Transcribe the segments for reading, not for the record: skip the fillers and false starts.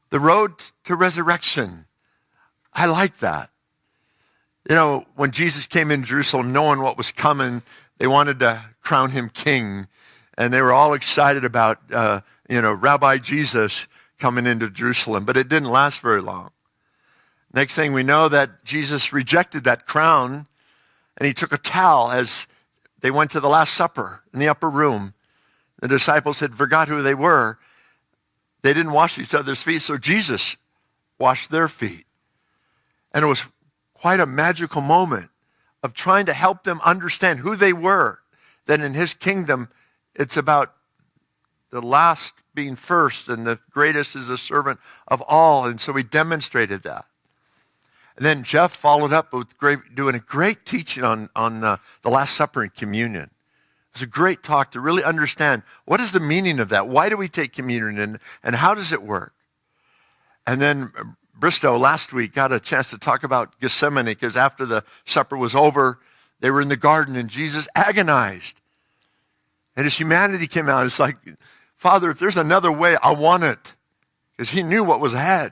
The road to resurrection. I like that. You know, when Jesus came in Jerusalem, knowing what was coming, they wanted to crown him king. And they were all excited about, Rabbi Jesus coming into Jerusalem. But it didn't last very long. Next thing we know that Jesus rejected that crown, and he took a towel as they went to the Last Supper in the upper room. The disciples had forgot who they were. They didn't wash each other's feet, so Jesus washed their feet. And it was quite a magical moment of trying to help them understand who they were. That in his kingdom, it's about the last being first, and the greatest is the servant of all. And so he demonstrated that. And then Jeff followed up with doing a great teaching on the Last Supper and communion. It was a great talk to really understand what is the meaning of that? Why do we take communion, and how does it work? And then Bristow last week got a chance to talk about Gethsemane, because after the supper was over, they were in the garden and Jesus agonized. And his humanity came out. It's like, Father, if there's another way, I want it. Because he knew what was ahead.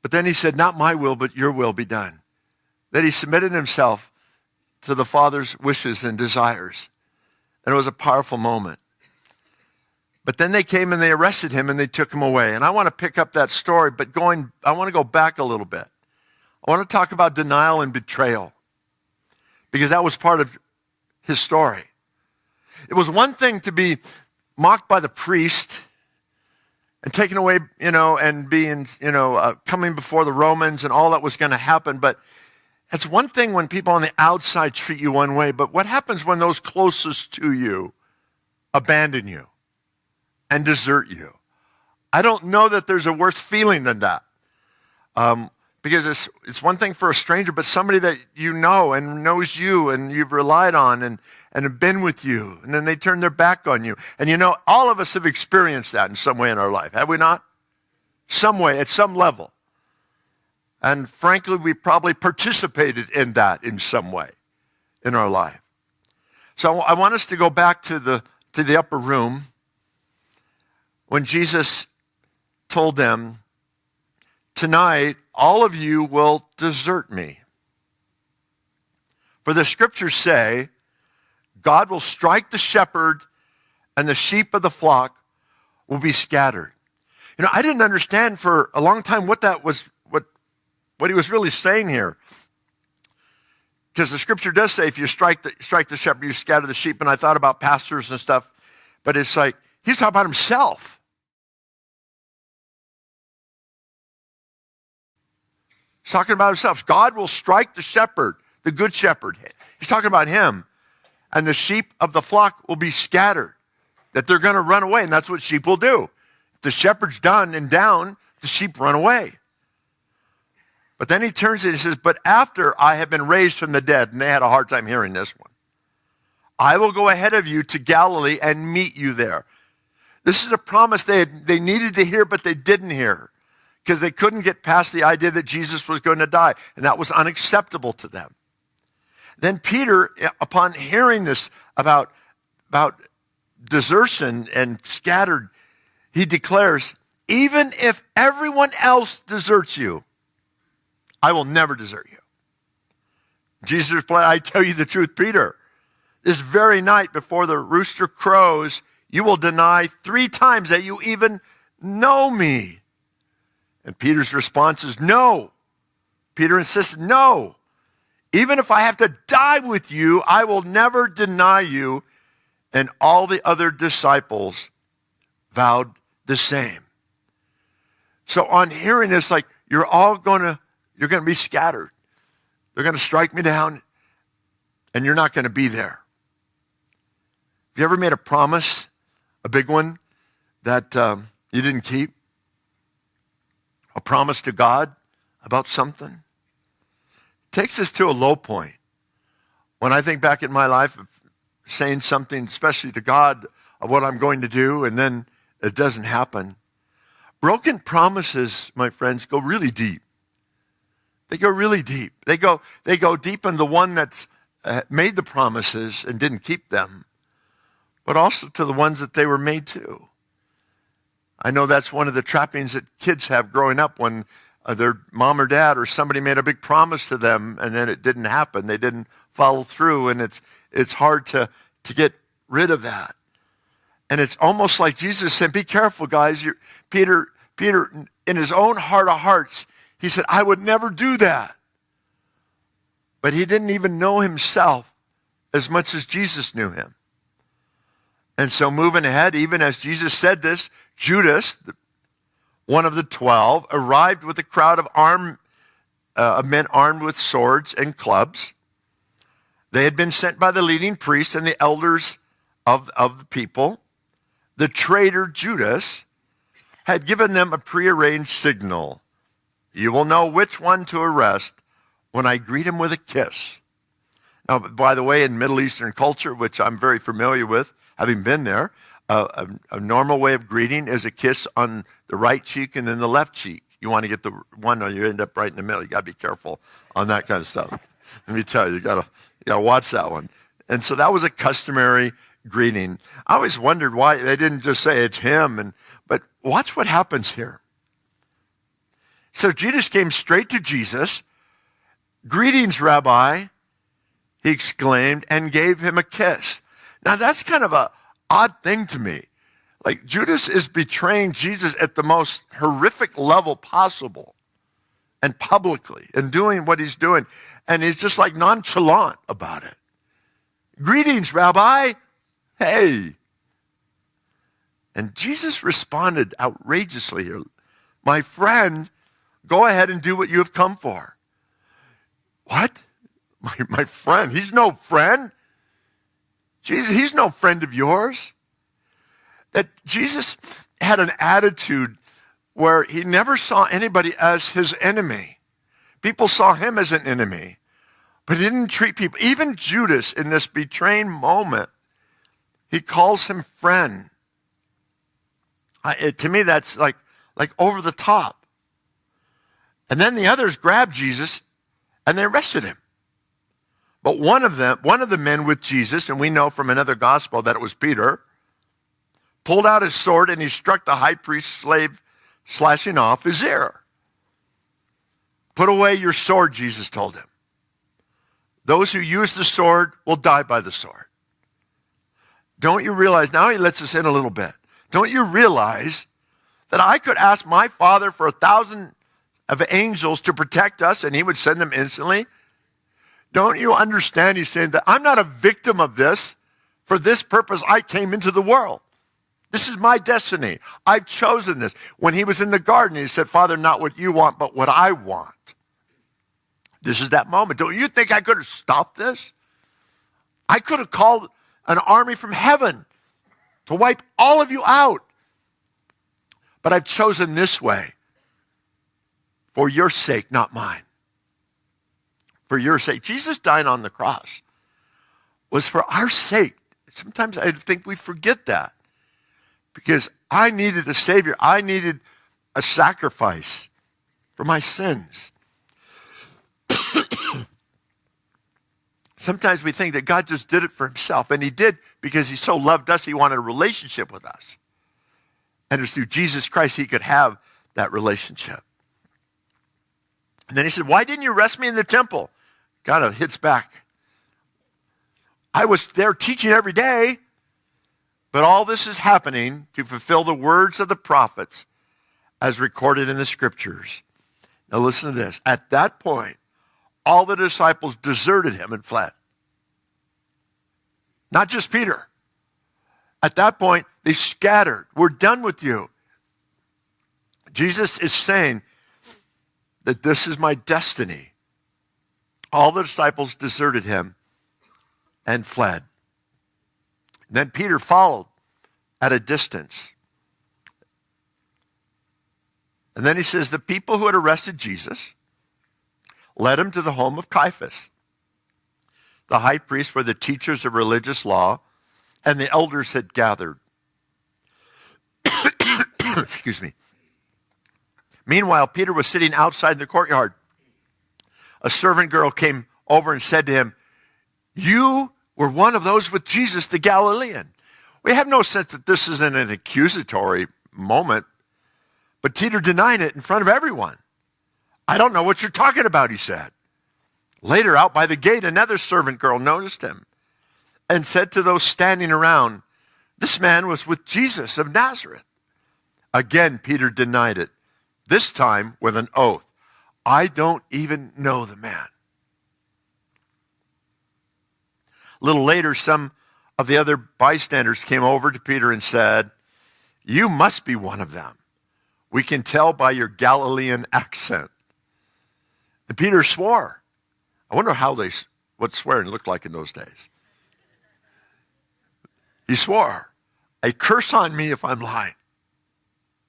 But then he said, not my will, but your will be done. That he submitted himself to the Father's wishes and desires. And it was a powerful moment. But then they came and they arrested him and they took him away. And I want to pick up that story, but I want to go back a little bit. I want to talk about denial and betrayal, because that was part of his story. It was one thing to be mocked by the priest and taken away, and being, coming before the Romans and all that was going to happen. But it's one thing when people on the outside treat you one way, but what happens when those closest to you abandon you and desert you? I don't know that there's a worse feeling than that. Because it's one thing for a stranger, but somebody that you know and knows you and you've relied on and have been with you, and then they turn their back on you. And all of us have experienced that in some way in our life, have we not? Some way, at some level. And frankly, we probably participated in that in some way in our life. So I want us to go back to the upper room when Jesus told them, tonight, all of you will desert me. For the scriptures say, God will strike the shepherd and the sheep of the flock will be scattered. I didn't understand for a long time what that was, what he was really saying here. Because the scripture does say, if you strike the shepherd, you scatter the sheep. And I thought about pastors and stuff, but it's like, he's talking about himself. He's talking about himself. God will strike the shepherd, the good shepherd. He's talking about him. And the sheep of the flock will be scattered, that they're going to run away. And that's what sheep will do. If the shepherd's done and down, the sheep run away. But then he turns it and he says, but after I have been raised from the dead, and they had a hard time hearing this one, I will go ahead of you to Galilee and meet you there. This is a promise they needed to hear, but they didn't hear, because they couldn't get past the idea that Jesus was going to die, and that was unacceptable to them. Then Peter, upon hearing this about desertion and scattered, he declares, even if everyone else deserts you, I will never desert you. Jesus replied, I tell you the truth, Peter, this very night before the rooster crows, you will deny 3 times that you even know me. And Peter's response is no. Peter insisted, no. Even if I have to die with you, I will never deny you. And all the other disciples vowed the same. So on hearing this, like, you're going to be scattered. They're going to strike me down, and you're not going to be there. Have you ever made a promise, a big one, that you didn't keep? A promise to God about something? It takes us to a low point. When I think back in my life of saying something, especially to God, of what I'm going to do, and then it doesn't happen. Broken promises, my friends, go really deep. They go really deep. They go deep in the one that's made the promises and didn't keep them, but also to the ones that they were made to. I know that's one of the trappings that kids have growing up when their mom or dad or somebody made a big promise to them and then it didn't happen. They didn't follow through, and it's hard to get rid of that. And it's almost like Jesus said, be careful, guys. Peter, in his own heart of hearts, he said, I would never do that. But he didn't even know himself as much as Jesus knew him. And so moving ahead, even as Jesus said this, Judas, one of the 12, arrived with a crowd of men armed with swords and clubs. They had been sent by the leading priests and the elders of the people. The traitor Judas had given them a prearranged signal. You will know which one to arrest when I greet him with a kiss. Now, by the way, in Middle Eastern culture, which I'm very familiar with, having been there, a normal way of greeting is a kiss on the right cheek and then the left cheek. You want to get the one, or you end up right in the middle. You got to be careful on that kind of stuff. Let me tell you, you got to watch that one. And so that was a customary greeting. I always wondered why they didn't just say it's him. But watch what happens here. So Judas came straight to Jesus. Greetings, Rabbi, he exclaimed, and gave him a kiss. Now that's kind of an odd thing to me. Like Judas is betraying Jesus at the most horrific level possible and publicly and doing what he's doing. And he's just like nonchalant about it. Greetings, Rabbi. Hey. And Jesus responded outrageously here. My friend, go ahead and do what you have come for. What? My friend? He's no friend. Jesus, he's no friend of yours. That Jesus had an attitude where he never saw anybody as his enemy. People saw him as an enemy, but he didn't treat people. Even Judas, in this betraying moment, he calls him friend. To me, that's like over the top. And then the others grabbed Jesus and they arrested him. But one of the men with Jesus, and we know from another gospel that it was Peter, pulled out his sword and he struck the high priest's slave, slashing off his ear. Put away your sword, Jesus told him. Those who use the sword will die by the sword. Don't you realize, now he lets us in a little bit. Don't you realize that I could ask my Father for 1,000 of angels to protect us and he would send them instantly? Don't you understand? He's saying that I'm not a victim of this. For this purpose, I came into the world. This is my destiny. I've chosen this. When he was in the garden, he said, Father, not what you want, but what I want. This is that moment. Don't you think I could have stopped this? I could have called an army from heaven to wipe all of you out. But I've chosen this way for your sake, not mine. For your sake. Jesus dying on the cross was for our sake. Sometimes I think we forget that. Because I needed a Savior. I needed a sacrifice for my sins. Sometimes we think that God just did it for himself. And he did because he so loved us. He wanted a relationship with us. And it was through Jesus Christ he could have that relationship. And then he said, why didn't you arrest me in the temple? God hits back. I was there teaching every day. But all this is happening to fulfill the words of the prophets as recorded in the scriptures. Now listen to this. At that point, all the disciples deserted him and fled. Not just Peter. At that point, they scattered. We're done with you. Jesus is saying that this is my destiny. All the disciples deserted him and fled. Then Peter followed at a distance. And then he says, the people who had arrested Jesus led him to the home of Caiaphas. The high priest were the teachers of religious law, and the elders had gathered. Excuse me. Meanwhile, Peter was sitting outside the courtyard. A servant girl came over and said to him, you were one of those with Jesus the Galilean. We have no sense that this isn't an accusatory moment, but Peter denied it in front of everyone. I don't know what you're talking about, he said. Later, out by the gate, another servant girl noticed him and said to those standing around, this man was with Jesus of Nazareth. Again, Peter denied it, this time with an oath. I don't even know the man. A little later, some of the other bystanders came over to Peter and said, you must be one of them. We can tell by your Galilean accent. And Peter swore. I wonder what swearing looked like in those days. He swore, a curse on me if I'm lying.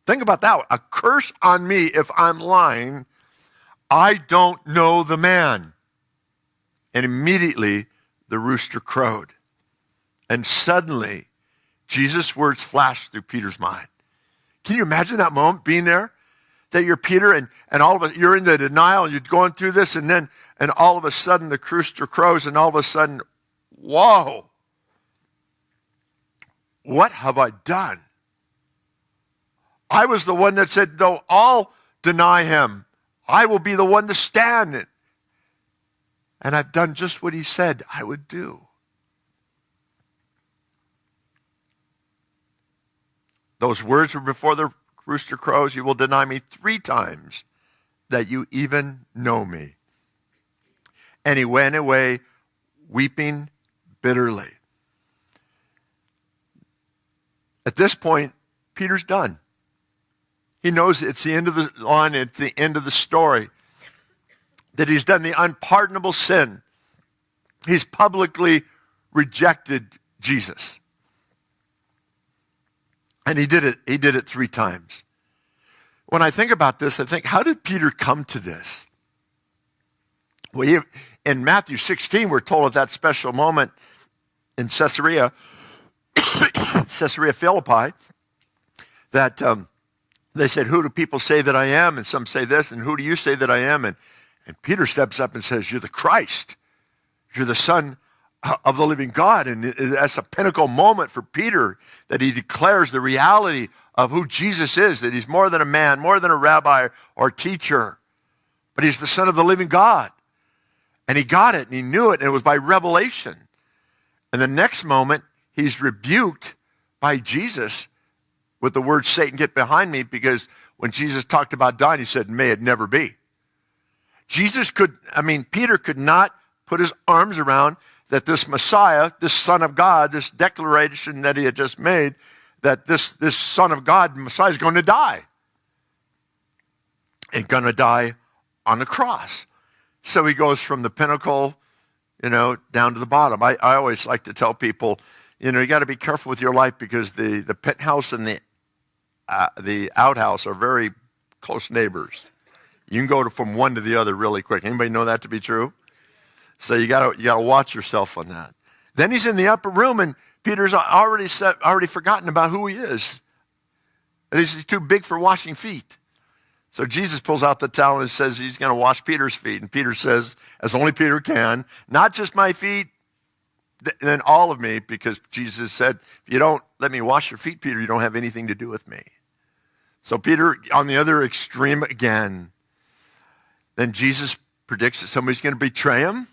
Think about that one. A curse on me if I'm lying. I don't know the man. And immediately the rooster crowed. And suddenly, Jesus' words flashed through Peter's mind. Can you imagine that moment, being there? That you're Peter and all of it, you're in the denial, you're going through this, and all of a sudden the rooster crows, and all of a sudden, whoa, what have I done? I was the one that said, no, I'll deny him. I will be the one to stand. And I've done just what he said I would do. Those words were before the rooster crows. You will deny me 3 times that you even know me. And he went away weeping bitterly. At this point, Peter's done. He knows it's the end of the line, it's the end of the story. That he's done the unpardonable sin. He's publicly rejected Jesus. And he did it 3 times. When I think about this, I think, how did Peter come to this? Well, in Matthew 16, we're told at that special moment in Caesarea Philippi, that they said, who do people say that I am? And some say this, and who do you say that I am? And Peter steps up and says, you're the Christ. You're the Son of the living God. And that's a pinnacle moment for Peter, that he declares the reality of who Jesus is, that he's more than a man, more than a rabbi or teacher, but he's the Son of the living God. And he got it, and he knew it, and it was by revelation. And the next moment, he's rebuked by Jesus with the word, Satan, get behind me, because when Jesus talked about dying, he said, may it never be. Peter could not put his arms around that this Messiah, this Son of God, this declaration that he had just made, that this Son of God, Messiah, is going to die. And going to die on the cross. So he goes from the pinnacle, down to the bottom. I always like to tell people, you got to be careful with your life, because the penthouse and the outhouse are very close neighbors. You can go from one to the other really quick. Anybody know that to be true? So you gotta watch yourself on that. Then he's in the upper room, and Peter's already forgotten about who he is. And he's too big for washing feet. So Jesus pulls out the towel and says he's going to wash Peter's feet. And Peter says, as only Peter can, not just my feet, then all of me, because Jesus said, if you don't let me wash your feet, Peter, you don't have anything to do with me. So Peter, on the other extreme again. Then Jesus predicts that somebody's going to betray him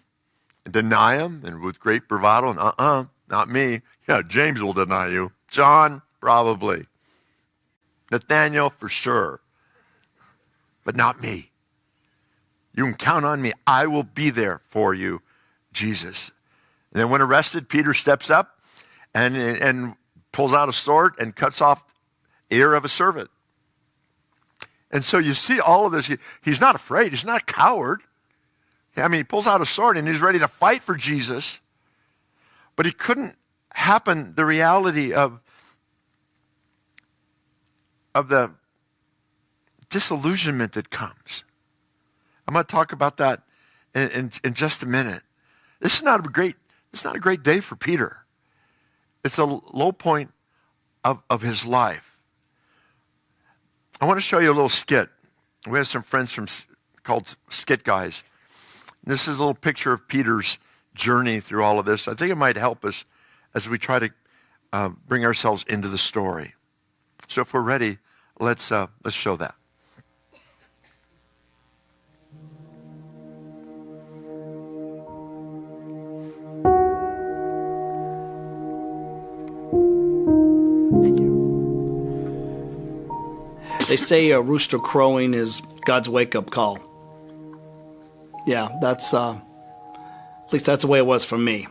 and deny him, and with great bravado, and not me. Yeah, James will deny you. John, probably. Nathaniel, for sure. But not me. You can count on me. I will be there for you, Jesus. And then when arrested, Peter steps up and pulls out a sword and cuts off the ear of a servant. And so you see all of this. He's not afraid. He's not a coward. He pulls out a sword and he's ready to fight for Jesus. But he couldn't happen the reality of the disillusionment that comes. I'm going to talk about that in just a minute. This is not a great day for Peter. It's a low point of his life. I want to show you a little skit. We have some friends called Skit Guys. This is a little picture of Peter's journey through all of this. I think it might help us as we try to bring ourselves into the story. So if we're ready, let's show that. They say a rooster crowing is God's wake-up call. Yeah, at least that's the way it was for me.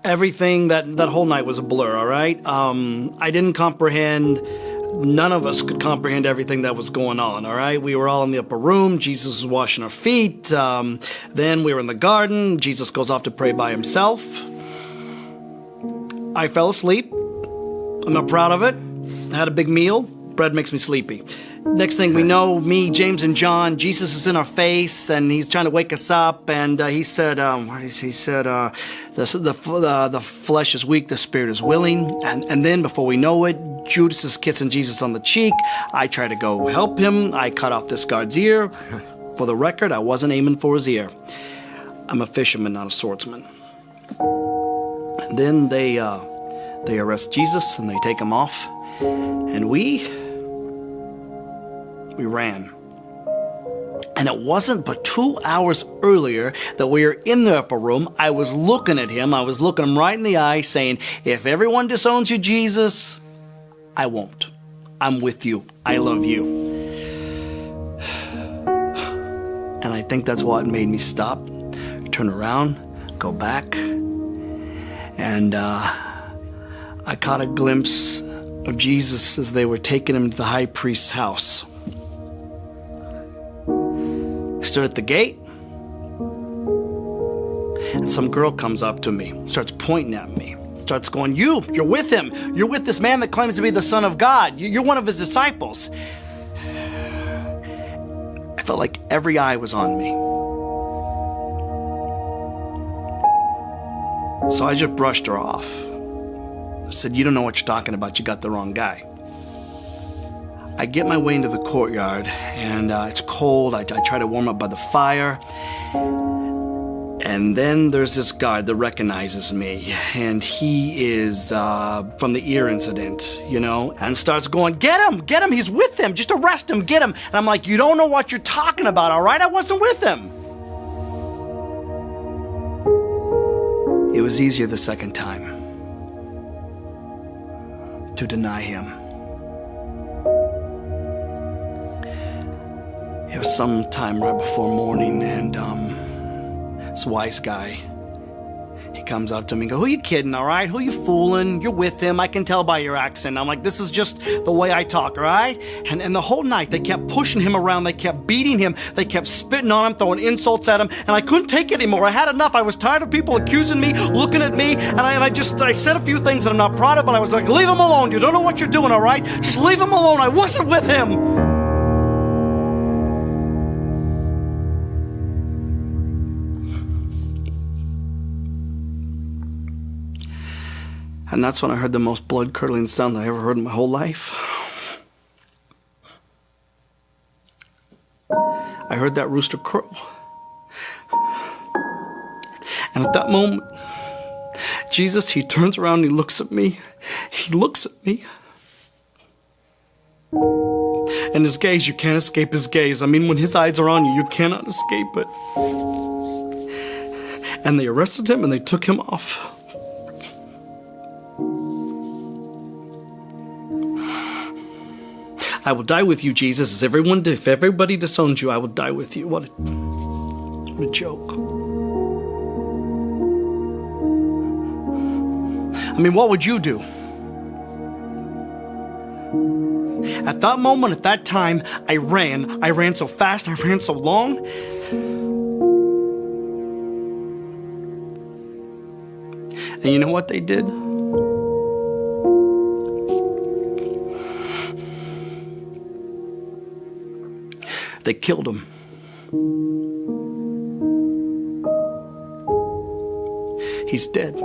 Everything, that whole night was a blur, all right? I didn't comprehend, none of us could comprehend everything that was going on, all right? We were all in the upper room, Jesus was washing our feet, then we were in the garden, Jesus goes off to pray by himself. I fell asleep. I'm not proud of it. I had a big meal. Bread makes me sleepy. Next thing we know, me, James, and John, Jesus is in our face, and he's trying to wake us up. And he said, the flesh is weak, the spirit is willing. And then before we know it, Judas is kissing Jesus on the cheek. I try to go help him. I cut off this guard's ear. For the record, I wasn't aiming for his ear. I'm a fisherman, not a swordsman. And then they arrest Jesus and they take him off. And we ran. And it wasn't but 2 hours earlier that we were in the upper room. I was looking at him. I was looking him right in the eye saying, if everyone disowns you, Jesus, I won't. I'm with you. I love you. And I think that's what made me stop, turn around, go back. And I caught a glimpse of Jesus as they were taking him to the high priest's house. Stood at the gate, and some girl comes up to me, starts pointing at me, starts going, you're with him. You're with this man that claims to be the Son of God. You're one of his disciples. I felt like every eye was on me. So I just brushed her off. I said, you don't know what you're talking about. You got the wrong guy. I get my way into the courtyard, and it's cold. I try to warm up by the fire. And then there's this guard that recognizes me, and he is from the ear incident, and starts going, get him, he's with him, just arrest him, get him. And I'm like, you don't know what you're talking about, all right? I wasn't with him. It was easier the second time to deny him. It was sometime right before morning, and this wise guy, he comes up to me and goes, who you kidding, all right? Who you fooling? You're with him. I can tell by your accent. I'm like, this is just the way I talk, all right? And the whole night, they kept pushing him around. They kept beating him. They kept spitting on him, throwing insults at him, and I couldn't take it anymore. I had enough. I was tired of people accusing me, looking at me, and I said a few things that I'm not proud of, but I was like, leave him alone. You don't know what you're doing, all right? Just leave him alone. I wasn't with him. And that's when I heard the most blood-curdling sound I ever heard in my whole life. I heard that rooster crow. And at that moment, Jesus, he turns around and he looks at me. He looks at me. And his gaze, you can't escape his gaze. I mean, when his eyes are on you, you cannot escape it. And they arrested him and they took him off. I will die with you, Jesus. If everybody disowns you, I will die with you. What a joke. I mean, what would you do? At that moment, at that time, I ran so fast, I ran so long. And you know what they did? They killed him. He's dead. A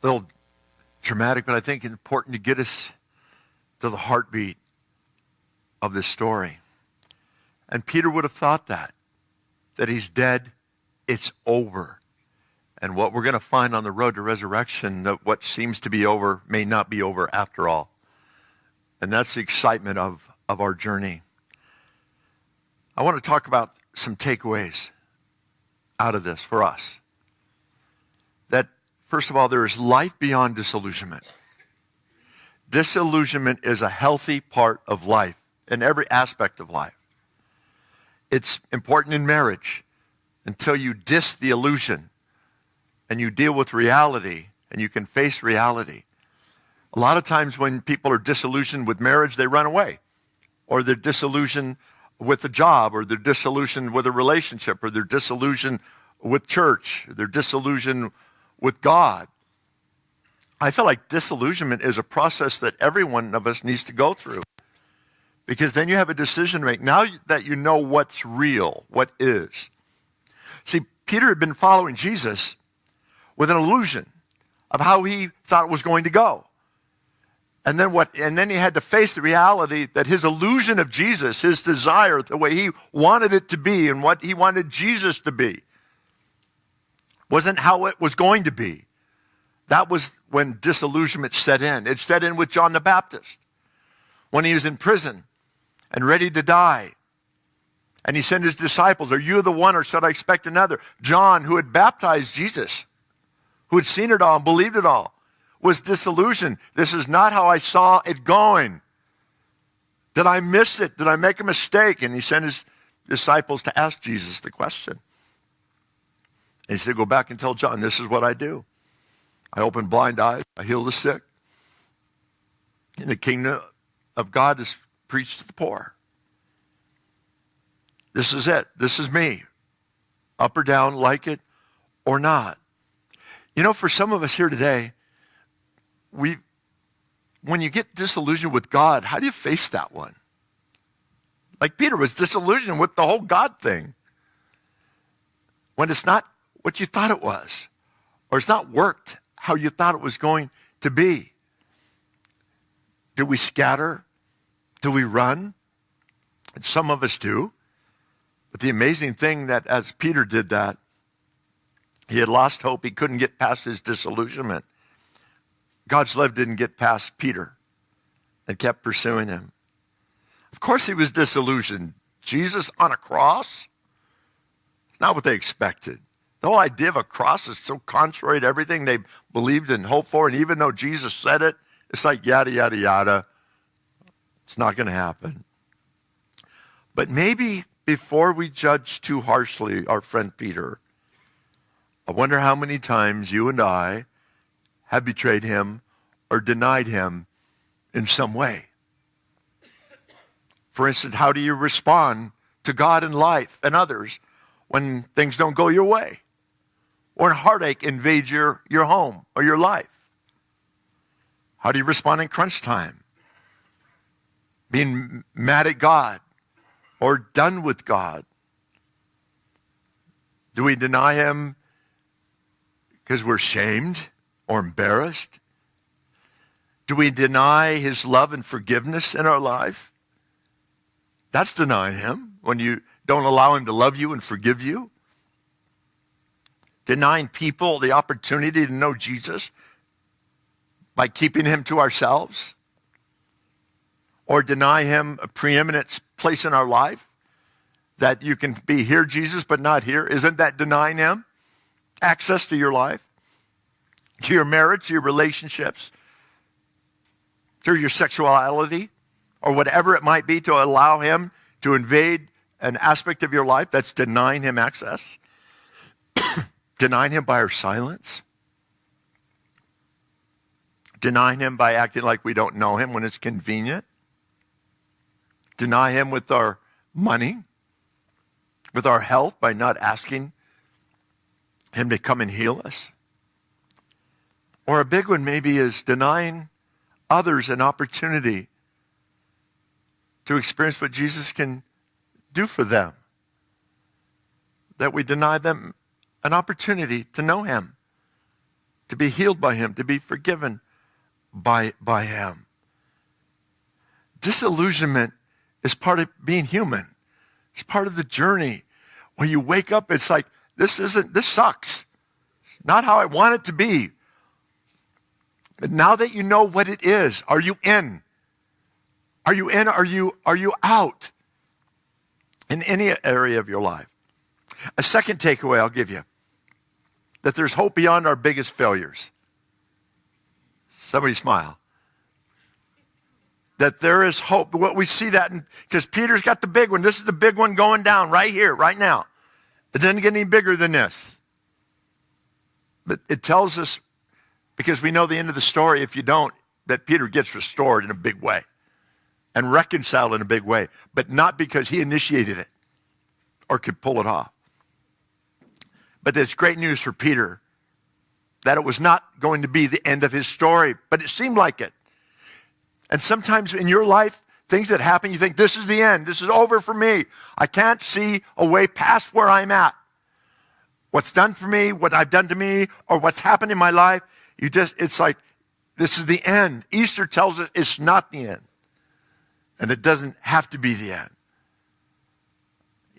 little dramatic, but I think important to get us to the heartbeat of this story. And Peter would have thought that he's dead, it's over. And what we're going to find on the road to resurrection, that what seems to be over may not be over after all. And that's the excitement of our journey. I want to talk about some takeaways out of this for us. That, first of all, there is life beyond disillusionment. Disillusionment is a healthy part of life, in every aspect of life. It's important in marriage until you diss the illusion and you deal with reality and you can face reality. A lot of times when people are disillusioned with marriage, they run away. Or they're disillusioned with a job, or they're disillusioned with a relationship, or they're disillusioned with church, or they're disillusioned with God. I feel like disillusionment is a process that every one of us needs to go through. Because then you have a decision to make. Now that you know what's real, what is. See, Peter had been following Jesus with an illusion of how he thought it was going to go. And then he had to face the reality that his illusion of Jesus, his desire, the way he wanted it to be and what he wanted Jesus to be, wasn't how it was going to be. That was when disillusionment set in. It set in with John the Baptist when he was in prison and ready to die. And he sent his disciples, "Are you the one, or should I expect another?" John, who had baptized Jesus, who had seen it all and believed it all, was disillusioned. This is not how I saw it going. Did I miss it? Did I make a mistake? And he sent his disciples to ask Jesus the question. And he said, "Go back and tell John, this is what I do. I open blind eyes, I heal the sick. And the kingdom of God is preached to the poor." This is it. This is me. Up or down, like it or not. You know, for some of us here today, when you get disillusioned with God, how do you face that one? Like Peter was disillusioned with the whole God thing. When it's not what you thought it was, or it's not worked how you thought it was going to be. Do we scatter? Do we run? And some of us do. But the amazing thing that as Peter did that, he had lost hope. He couldn't get past his disillusionment. God's love didn't get past Peter and kept pursuing him. Of course he was disillusioned. Jesus on a cross? It's not what they expected. The whole idea of a cross is so contrary to everything they believed and hoped for. And even though Jesus said it, it's like yada, yada, yada. It's not going to happen. But maybe before we judge too harshly our friend Peter, I wonder how many times you and I have betrayed him or denied him in some way. For instance, how do you respond to God and life and others when things don't go your way? Or when heartache invades your home or your life? How do you respond in crunch time? Being mad at God or done with God? Do we deny him because we're shamed or embarrassed? Do we deny his love and forgiveness in our life? That's denying him when you don't allow him to love you and forgive you. Denying people the opportunity to know Jesus by keeping him to ourselves. Or deny him a preeminent place in our life, that you can be here, Jesus, but not here. Isn't that denying him access to your life, to your marriage, to your relationships, to your sexuality, or whatever it might be, to allow him to invade an aspect of your life? That's denying him access. Denying him by our silence. Denying him by acting like we don't know him when it's convenient. Deny him with our money, with our health, by not asking him to come and heal us. Or a big one maybe is denying others an opportunity to experience what Jesus can do for them. That we deny them an opportunity to know him, to be healed by him, to be forgiven by him. Disillusionment is part of being human. It's part of the journey. When you wake up, it's like, this sucks. Not how I want it to be. But now that you know what it is, are you in? Are you in? Are you out? In any area of your life. A second takeaway I'll give you, that there's hope beyond our biggest failures. Somebody smile. That there is hope. What we see that, because Peter's got the big one. This is the big one going down right here, right now. It doesn't get any bigger than this. But it tells us, because we know the end of the story, if you don't, that Peter gets restored in a big way and reconciled in a big way, but not because he initiated it or could pull it off. But there's great news for Peter, that it was not going to be the end of his story, but it seemed like it. And sometimes in your life, things that happen, you think, this is the end. This is over for me. I can't see a way past where I'm at. What's done for me, what I've done to me, or what's happened in my life, it's like, this is the end. Easter tells us it's not the end. And it doesn't have to be the end.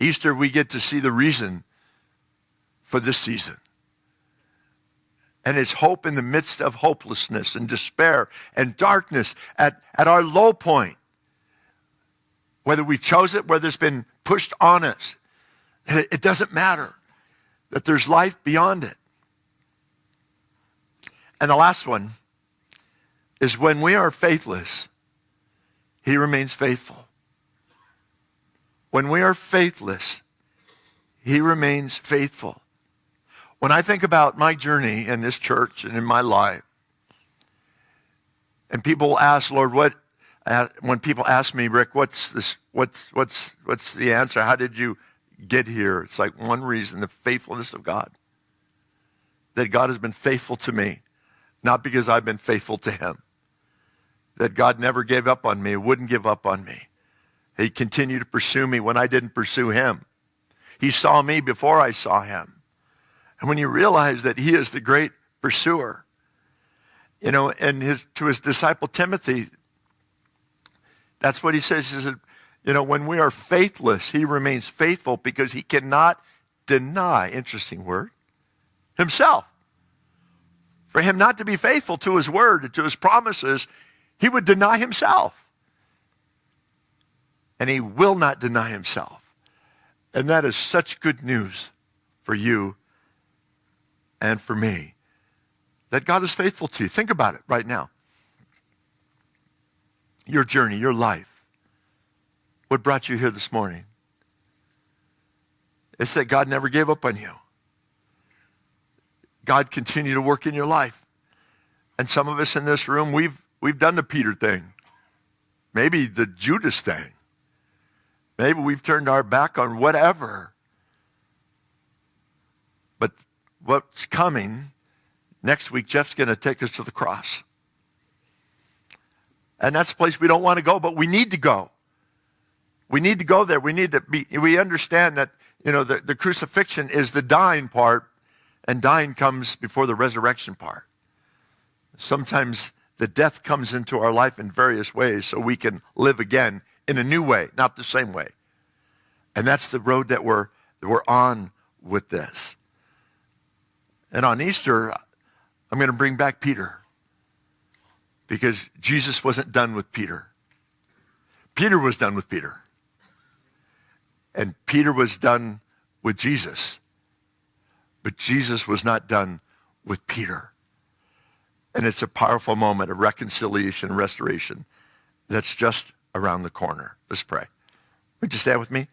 Easter, we get to see the reason for this season. And it's hope in the midst of hopelessness and despair and darkness at our low point. Whether we chose it, whether it's been pushed on us, it doesn't matter. That there's life beyond it. And the last one is, when we are faithless, he remains faithful. When we are faithless, he remains faithful. When I think about my journey in this church and in my life, and people ask, Lord, when people ask me, Rick, what's the answer? How did you get here? It's like one reason, the faithfulness of God. That God has been faithful to me, not because I've been faithful to him. That God never gave up on me, wouldn't give up on me. He continued to pursue me when I didn't pursue him. He saw me before I saw him. And when you realize that he is the great pursuer, and to his disciple Timothy, that's what he says. He says, when we are faithless, he remains faithful because he cannot deny, interesting word, himself. For him not to be faithful to his word and to his promises, he would deny himself. And he will not deny himself. And that is such good news for you and for me, that God is faithful to you. Think about it right now. Your journey, your life. What brought you here this morning? It's that God never gave up on you. God continued to work in your life. And some of us in this room, we've done the Peter thing. Maybe the Judas thing. Maybe we've turned our back on whatever. But what's coming, next week, Jeff's going to take us to the cross. And that's a place we don't want to go, but we need to go. We need to go there. We understand that, the crucifixion is the dying part, and dying comes before the resurrection part. Sometimes the death comes into our life in various ways so we can live again in a new way, not the same way. And that's the road that we're on with this. And on Easter, I'm going to bring back Peter, because Jesus wasn't done with Peter. Peter was done with Peter. And Peter was done with Jesus. But Jesus was not done with Peter. And it's a powerful moment of reconciliation and restoration that's just around the corner. Let's pray. Would you stand with me?